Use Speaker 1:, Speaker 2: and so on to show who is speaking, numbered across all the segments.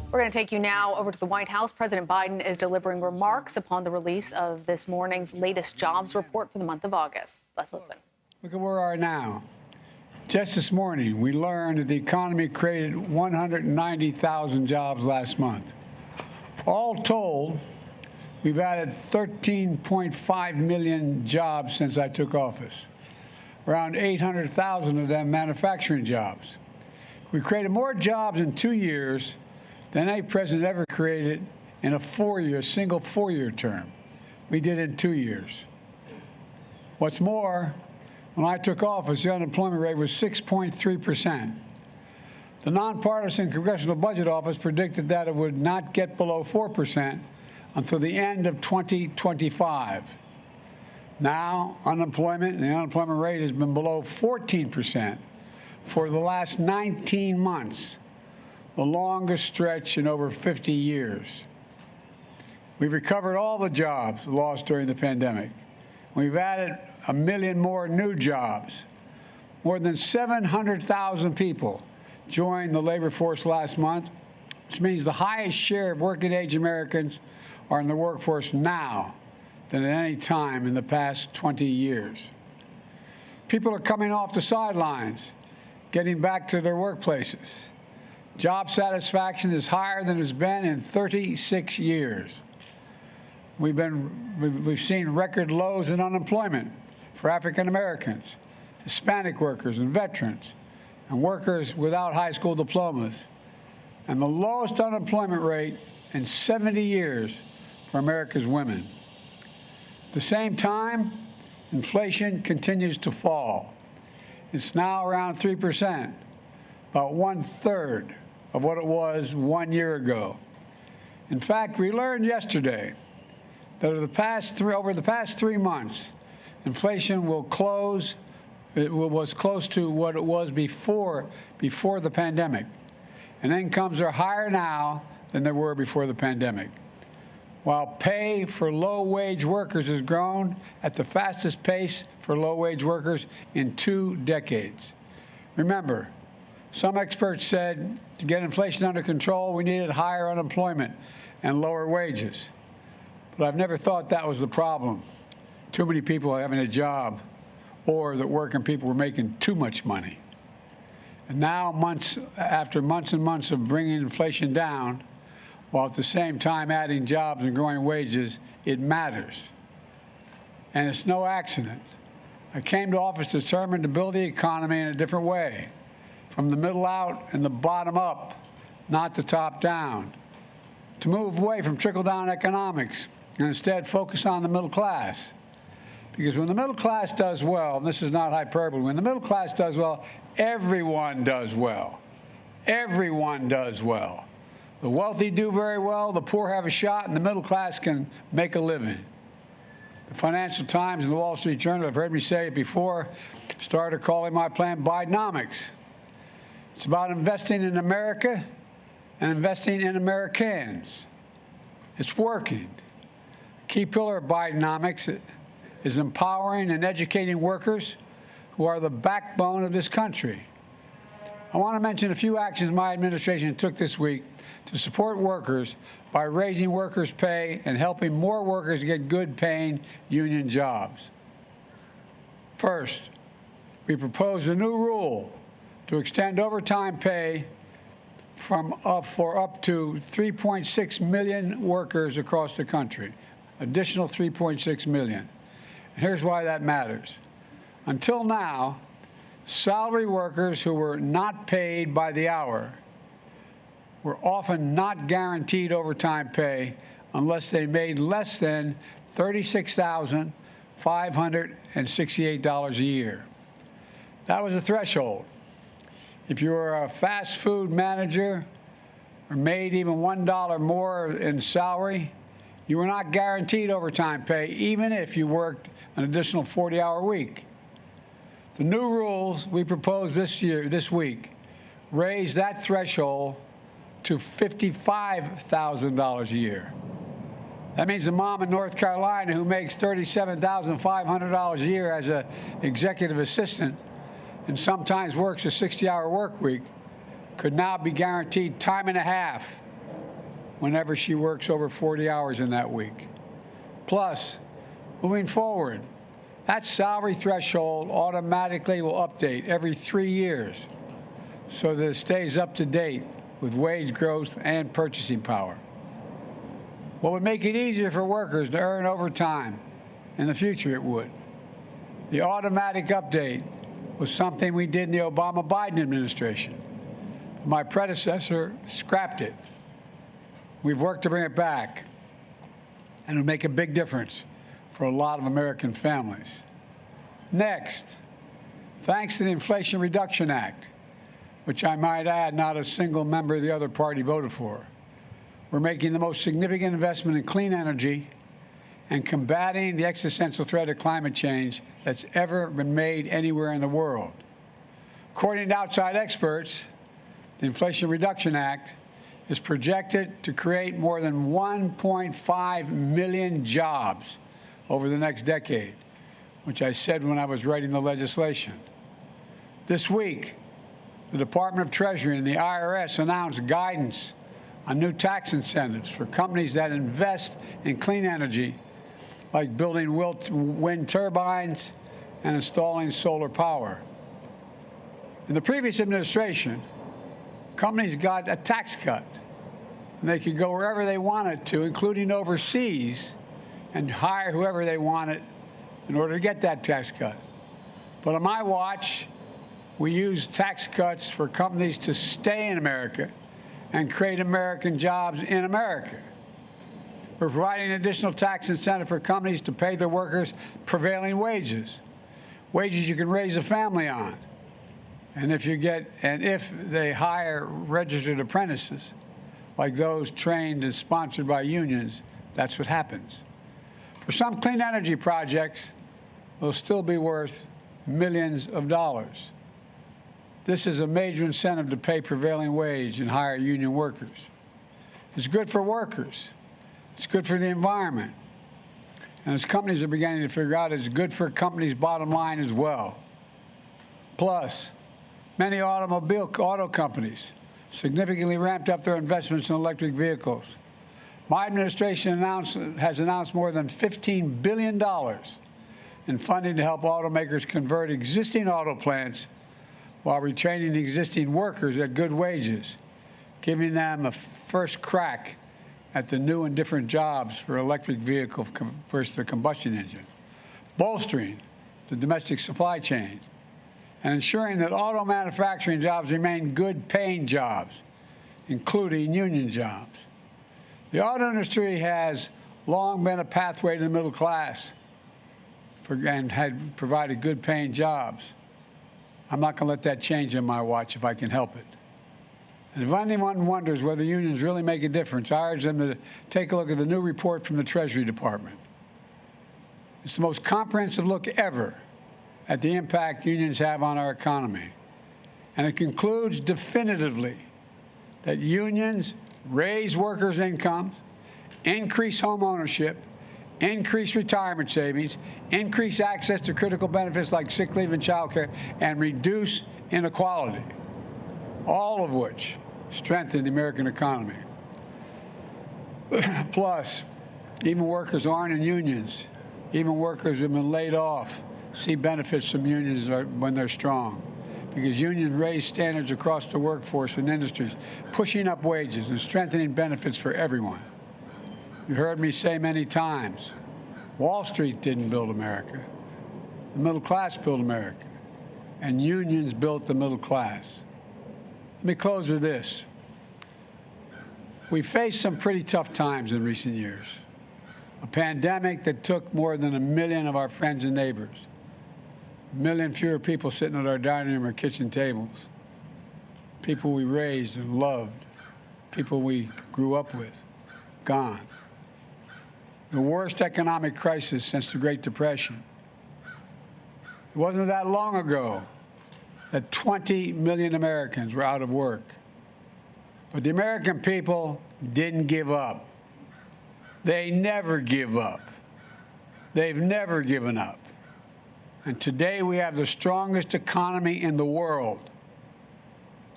Speaker 1: We're going to take you now over to the White House. President Biden is delivering remarks upon the release of this morning's latest jobs report for the month of August. Let's listen.
Speaker 2: Look at where we are now. Just this morning, we learned that the economy created 190,000 jobs last month. All told, we've added 13.5 million jobs since I took office. Around 800,000 of them manufacturing jobs. We created more jobs in 2 years than any president ever created in a single four-year term. We did in 2 years. What's more, when I took office, the unemployment rate was 6.3%. The nonpartisan Congressional Budget Office predicted that it would not get below 4% until the end of 2025. Now, the unemployment rate has been below 14% for the last 19 months, the longest stretch in over 50 years. We've recovered all the jobs lost during the pandemic. We've added 1 million more new jobs. More than 700,000 people joined the labor force last month, which means the highest share of working-age Americans are in the workforce now than at any time in the past 20 years. People are coming off the sidelines, getting back to their workplaces. Job satisfaction is higher than it's been in 36 years. We've seen record lows in unemployment for African Americans, Hispanic workers and veterans, and workers without high school diplomas, and the lowest unemployment rate in 70 years for America's women. At the same time, inflation continues to fall. It's now around 3%, about 1/3 of what it was 1 year ago. In fact, we learned yesterday that over the past 3 months, inflation was close to what it was before the pandemic, and incomes are higher now than they were before the pandemic. While pay for low-wage workers has grown at the fastest pace for low-wage workers in 2 decades. Remember, some experts said to get inflation under control, we needed higher unemployment and lower wages. But I've never thought that was the problem. Too many people having a job, or that working people were making too much money. And now, after months and months of bringing inflation down, while at the same time adding jobs and growing wages, it matters. And it's no accident. I came to office determined to build the economy in a different way, from the middle out and the bottom up, not the top down. To move away from trickle-down economics and instead focus on the middle class. Because when the middle class does well, and this is not hyperbole, when the middle class does well, everyone does well. Everyone does well. The wealthy do very well, the poor have a shot, and the middle class can make a living. The Financial Times and the Wall Street Journal, I've heard me say it before, started calling my plan Bidenomics. It's about investing in America and investing in Americans. It's working. A key pillar of Bidenomics is empowering and educating workers who are the backbone of this country. I want to mention a few actions my administration took this week to support workers by raising workers' pay and helping more workers get good-paying union jobs. First, we proposed a new rule to extend overtime pay for up to 3.6 million workers across the country, additional 3.6 million. And here's why that matters. Until now, salary workers who were not paid by the hour were often not guaranteed overtime pay unless they made less than $36,568 a year. That was a threshold. If you were a fast food manager or made even $1 more in salary, you were not guaranteed overtime pay, even if you worked an additional 40-hour week. The new rules we proposed this week, raise that threshold to $55,000 a year. That means a mom in North Carolina who makes $37,500 a year as an executive assistant and sometimes works a 60-hour work week could now be guaranteed time and a half whenever she works over 40 hours in that week. Plus, moving forward, that salary threshold automatically will update every 3 years so that it stays up to date with wage growth and purchasing power. What would make it easier for workers to earn overtime? In the future, it would. The automatic update was something we did in the Obama-Biden administration. My predecessor scrapped it. We've worked to bring it back, and it'll make a big difference for a lot of American families. Next, thanks to the Inflation Reduction Act, which I might add not a single member of the other party voted for, we're making the most significant investment in clean energy and combating the existential threat of climate change that's ever been made anywhere in the world. According to outside experts, the Inflation Reduction Act is projected to create more than 1.5 million jobs over the next decade, which I said when I was writing the legislation. This week, the Department of Treasury and the IRS announced guidance on new tax incentives for companies that invest in clean energy, like building wind turbines and installing solar power. In the previous administration, companies got a tax cut, and they could go wherever they wanted to, including overseas, and hire whoever they wanted in order to get that tax cut. But on my watch, we used tax cuts for companies to stay in America and create American jobs in America. We're providing additional tax incentive for companies to pay their workers prevailing wages you can raise a family on. And if they hire registered apprentices, like those trained and sponsored by unions, that's what happens. For some clean energy projects, they'll still be worth millions of dollars. This is a major incentive to pay prevailing wage and hire union workers. It's good for workers. It's good for the environment. And as companies are beginning to figure out, it's good for companies' bottom line as well. Plus, many auto companies significantly ramped up their investments in electric vehicles. My administration has announced more than $15 billion in funding to help automakers convert existing auto plants while retraining existing workers at good wages, giving them a first crack at the new and different jobs for electric vehicle versus the combustion engine, bolstering the domestic supply chain, and ensuring that auto manufacturing jobs remain good-paying jobs, including union jobs. The auto industry has long been a pathway to the middle class and had provided good-paying jobs. I'm not going to let that change on my watch if I can help it. And if anyone wonders whether unions really make a difference, I urge them to take a look at the new report from the Treasury Department. It's the most comprehensive look ever at the impact unions have on our economy. And it concludes definitively that unions raise workers' incomes, increase home ownership, increase retirement savings, increase access to critical benefits like sick leave and child care, and reduce inequality, all of which strengthen the American economy. Plus, even workers who aren't in unions, even workers who have been laid off, see benefits from unions when they're strong, because unions raise standards across the workforce and industries, pushing up wages and strengthening benefits for everyone. You heard me say many times, Wall Street didn't build America. The middle class built America, and unions built the middle class. Let me close with this. We faced some pretty tough times in recent years. A pandemic that took more than 1 million of our friends and neighbors. 1 million fewer people sitting at our dining room or kitchen tables. People we raised and loved. People we grew up with. Gone. The worst economic crisis since the Great Depression. It wasn't that long ago that 20 million Americans were out of work. But the American people didn't give up. They never give up. They've never given up. And today we have the strongest economy in the world,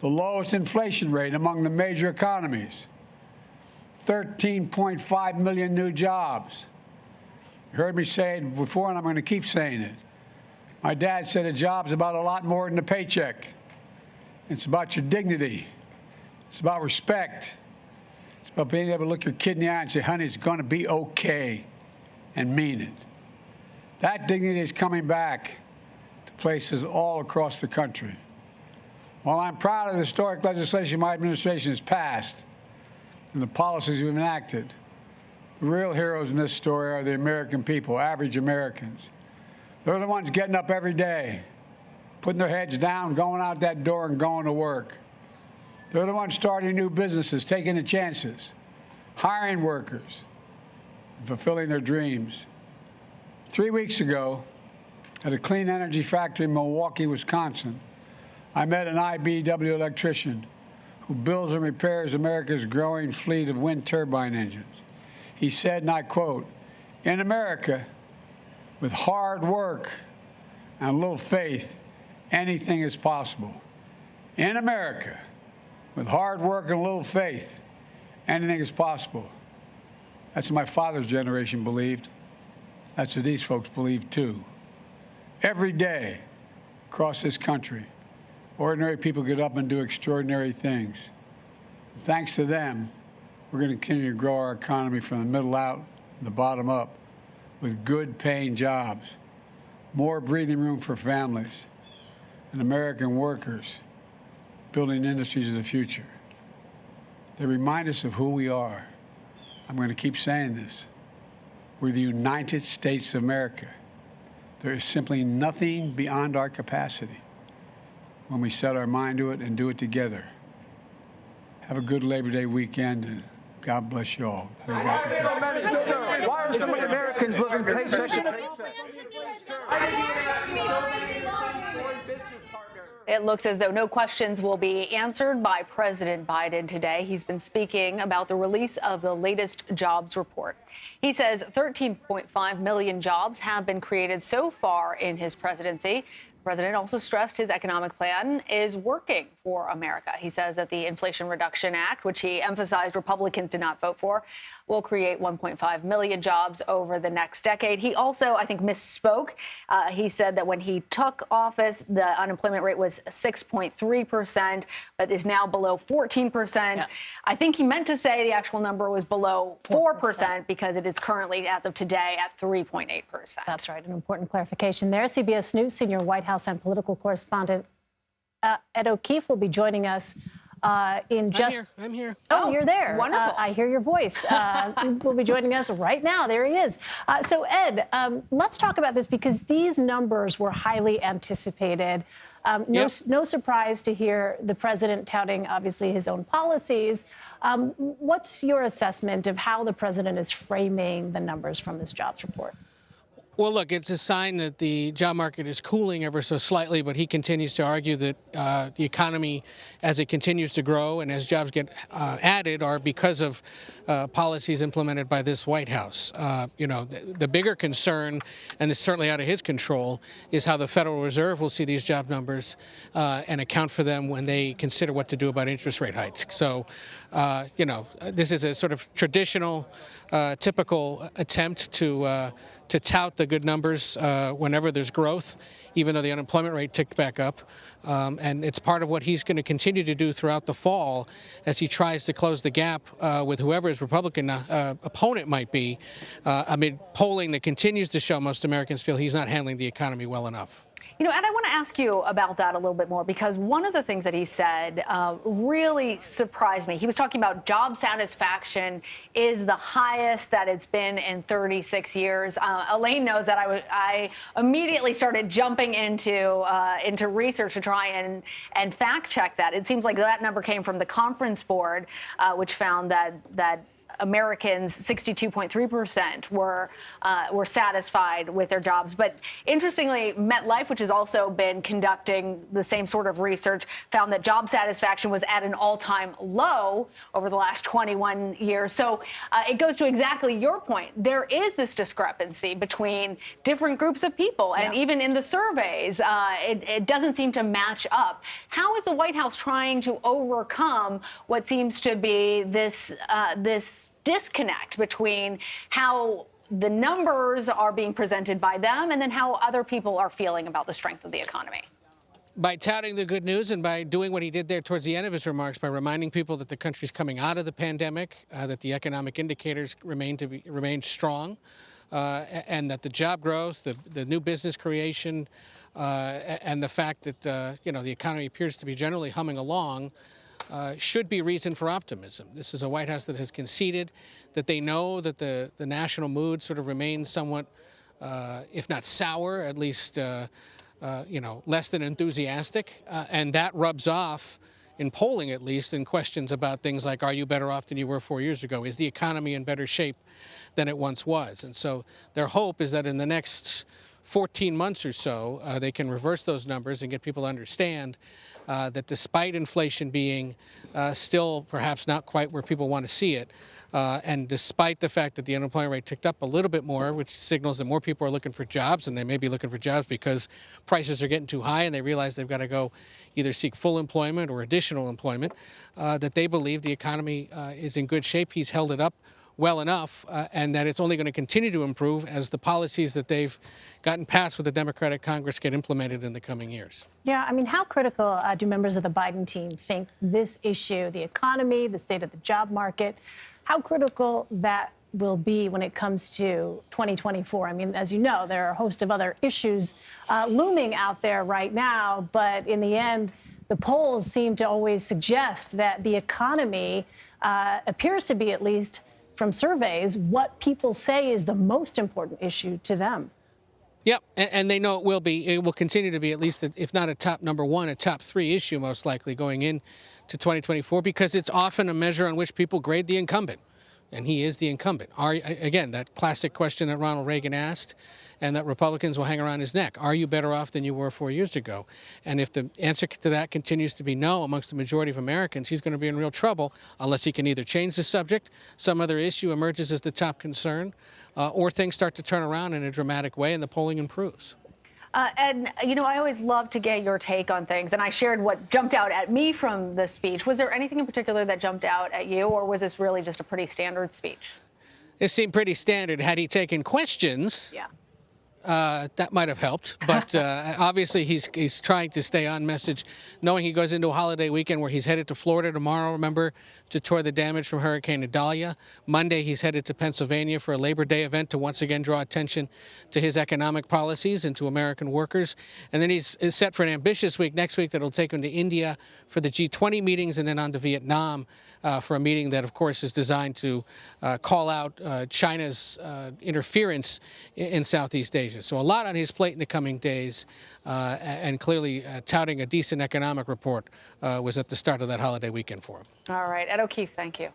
Speaker 2: the lowest inflation rate among the major economies, 13.5 million new jobs. You heard me say it before, and I'm going to keep saying it. My dad said a job's about a lot more than a paycheck. It's about your dignity. It's about respect. It's about being able to look your kid in the eye and say, honey, it's going to be okay, and mean it. That dignity is coming back to places all across the country. While I'm proud of the historic legislation my administration has passed and the policies we've enacted, the real heroes in this story are the American people, average Americans. They're the ones getting up every day, putting their heads down, going out that door and going to work. They're the ones starting new businesses, taking the chances, hiring workers, and fulfilling their dreams. 3 weeks ago, at a clean energy factory in Milwaukee, Wisconsin, I met an IBEW electrician who builds and repairs America's growing fleet of wind turbine engines. He said, and I quote, "In America, with hard work and a little faith, anything is possible." In America, with hard work and a little faith, anything is possible. That's what my father's generation believed. That's what these folks believe, too. Every day across this country, ordinary people get up and do extraordinary things. Thanks to them, we're going to continue to grow our economy from the middle out and the bottom up with good paying jobs, more breathing room for families, and American workers building industries of the future. They remind us of who we are. I'm going to keep saying this. We're the United States of America. There is simply nothing beyond our capacity when we set our mind to it and do it together. Have a good Labor Day weekend, and God bless you all.
Speaker 3: Why are so many Americans living paycheck to paycheck?
Speaker 1: It looks as though no questions will be answered by President Biden today. He's been speaking about the release of the latest jobs report. He says 13.5 million jobs have been created so far in his presidency. The president also stressed his economic plan is working for America. He says that the Inflation Reduction Act, which he emphasized Republicans did not vote for, will create 1.5 million jobs over the next decade. He also, I think, misspoke. He said that when he took office, the unemployment rate was 6.3%, but is now below 14%. Yeah. I think he meant to say the actual number was below 4% because it is currently, as of today, at 3.8%.
Speaker 4: That's right. An important clarification there. CBS News senior White House and political correspondent Ed O'Keefe will be joining us in just...
Speaker 5: I'm here.
Speaker 4: Oh, you're there.
Speaker 1: Wonderful.
Speaker 4: I hear your voice. Will be joining us right now. There he is. So, Ed, let's talk about this because these numbers were highly anticipated. No surprise to hear the president touting, obviously, his own policies. What's your assessment of how the president is framing the numbers from this jobs report?
Speaker 5: Well, look, it's a sign that the job market is cooling ever so slightly, but he continues to argue that the economy, as it continues to grow and as jobs get added, are because of policies implemented by this White House. The bigger concern, and it's certainly out of his control, is how the Federal Reserve will see these job numbers and account for them when they consider what to do about interest rate hikes. So, this is a sort of traditional, typical attempt to tout the good numbers whenever there's growth, even though the unemployment rate ticked back up. And it's part of what he's going to continue to do throughout the fall as he tries to close the gap with whoever his Republican opponent might be amid polling that continues to show most Americans feel he's not handling the economy well enough.
Speaker 1: And I want to ask you about that a little bit more, because one of the things that he said really surprised me. He was talking about job satisfaction is the highest that it's been in 36 years. Elaine knows that I immediately started jumping into research to try and fact check that. It seems like that number came from the Conference Board, which found that Americans, 62.3% were satisfied with their jobs. But interestingly, MetLife, which has also been conducting the same sort of research, found that job satisfaction was at an all-time low over the last 21 years. So it goes to exactly your point. There is this discrepancy between different groups of people. And even in the surveys, it doesn't seem to match up. How is the White House trying to overcome what seems to be this this disconnect between how the numbers are being presented by them and then how other people are feeling about the strength of the economy?
Speaker 5: By touting the good news and by doing what he did there towards the end of his remarks, by reminding people that the country's coming out of the pandemic, that the economic indicators remain strong, and that the job growth, the new business creation, and the fact that the economy appears to be generally humming along should be reason for optimism. This is a White House that has conceded that they know that the national mood sort of remains somewhat, if not sour, at least less than enthusiastic, and that rubs off in polling, at least, in questions about things like, are you better off than you were 4 years ago? Is the economy in better shape than it once was? And so their hope is that in the next 14 months or so, they can reverse those numbers and get people to understand that despite inflation being still perhaps not quite where people want to see it, and despite the fact that the unemployment rate ticked up a little bit more, which signals that more people are looking for jobs, and they may be looking for jobs because prices are getting too high and they realize they've got to go either seek full employment or additional employment, that they believe the economy is in good shape. He's held it up well enough, and that it's only going to continue to improve as the policies that they've gotten passed with the Democratic Congress get implemented in the coming years.
Speaker 4: Yeah, I mean, how critical do members of the Biden team think this issue, the economy, the state of the job market, how critical that will be when it comes to 2024? I mean, as you know, there are a host of other issues looming out there right now, but in the end, the polls seem to always suggest that the economy appears to be, at least from surveys, what people say is the most important issue to them.
Speaker 5: Yep, and they know it will be. It will continue to be, at least, if not a top number one, a top three issue, most likely, going into 2024, because it's often a measure on which people grade the incumbent. And he is the incumbent. Again, that classic question that Ronald Reagan asked and that Republicans will hang around his neck. Are you better off than you were 4 years ago? And if the answer to that continues to be no amongst the majority of Americans, he's going to be in real trouble unless he can either change the subject, some other issue emerges as the top concern, or things start to turn around in a dramatic way and the polling improves.
Speaker 1: And, I always love to get your take on things, and I shared what jumped out at me from the speech. Was there anything in particular that jumped out at you, or was this really just a pretty standard speech?
Speaker 5: It seemed pretty standard. Had he taken questions,
Speaker 1: yeah,
Speaker 5: that might have helped. But obviously he's trying to stay on message, knowing he goes into a holiday weekend where he's headed to Florida tomorrow, remember, to tour the damage from Hurricane Idalia. Monday, he's headed to Pennsylvania for a Labor Day event to once again draw attention to his economic policies and to American workers. And then he's set for an ambitious week next week that will take him to India for the G20 meetings and then on to Vietnam for a meeting that, of course, is designed to call out China's interference in Southeast Asia. So a lot on his plate in the coming days, and clearly touting a decent economic report was at the start of that holiday weekend for him.
Speaker 1: All right. Ed O'Keefe, thank you.